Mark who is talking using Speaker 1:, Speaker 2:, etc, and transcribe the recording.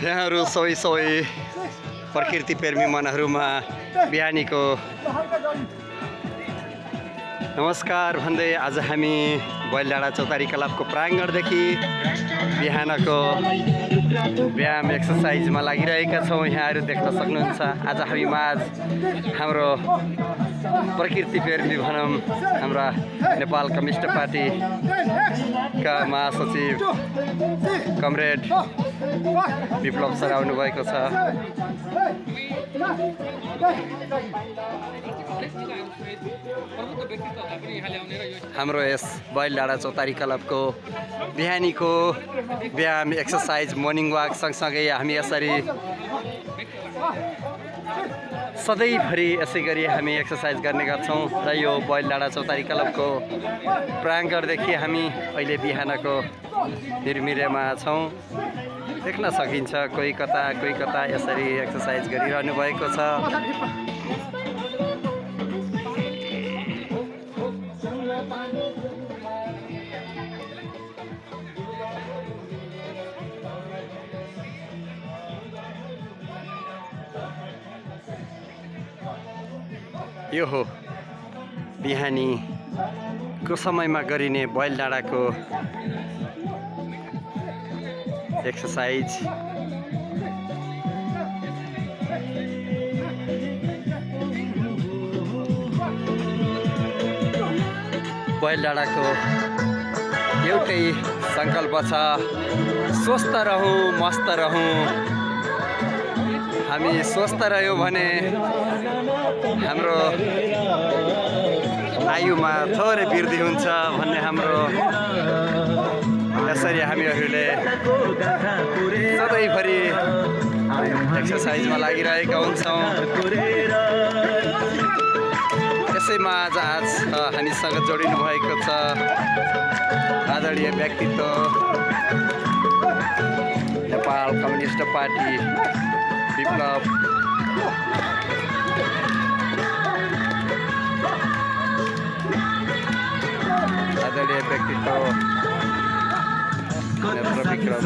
Speaker 1: यहाँहरू सबै प्रकृति प्रेमी मनहरूमा बिहानीको नमस्कार भन्दै आज हामी बैलडाँडा चौतारी क्लबको प्राङ्गणदेखि बिहानको व्यायाम एक्सर्साइजमा लागिरहेका छौँ। यहाँहरू देख्न सक्नुहुन्छ आज हामी माझ हाम्रो प्रकृति प्रेमी भनौँ हाम्रा नेपाल कम्युनिस्ट पार्टीका महासचिव कमरेड विप्लव सर आउनुभएको छ। हाम्रो यस बैलडाँडा चौतारी क्लबको बिहानीको व्यायाम एक्सर्साइज मर्निङ वाक सँगसँगै हामी यसरी सधैँभरि यसै गरी हामी एक्सर्साइज गर्ने गर्छौँ र यो बैलडाँडा चौतारी क्लबको प्राङ्गणदेखि हामी अहिले बिहानको निर्मिरेमा छौँ। देख्न सकिन्छ कोही कता यसरी एक्सर्साइज गरिरहनु भएको छ। यो हो बिहानीको समयमा गरिने बैलडाँडाको एक्सर्साइज। बैलडाँडाको एउटै सङ्कल्प छ, स्वस्थ रहौँ मस्त रहौँ। हामी स्वस्थ रह्यौँ भने हाम्रो आयुमा थोरै वृद्धि हुन्छ भन्ने हाम्रो यसरी हामीहरूले सधैँभरि एक्सर्साइजमा लागिरहेका हुन्छौँ। यसैमा आज हामीसँग जोडिनु भएको छ आदरणीय व्यक्तित्व नेपाल कम्युनिस्ट पार्टी विप्लव आदरणीय व्यक्तित्व नेत्र विक्रम।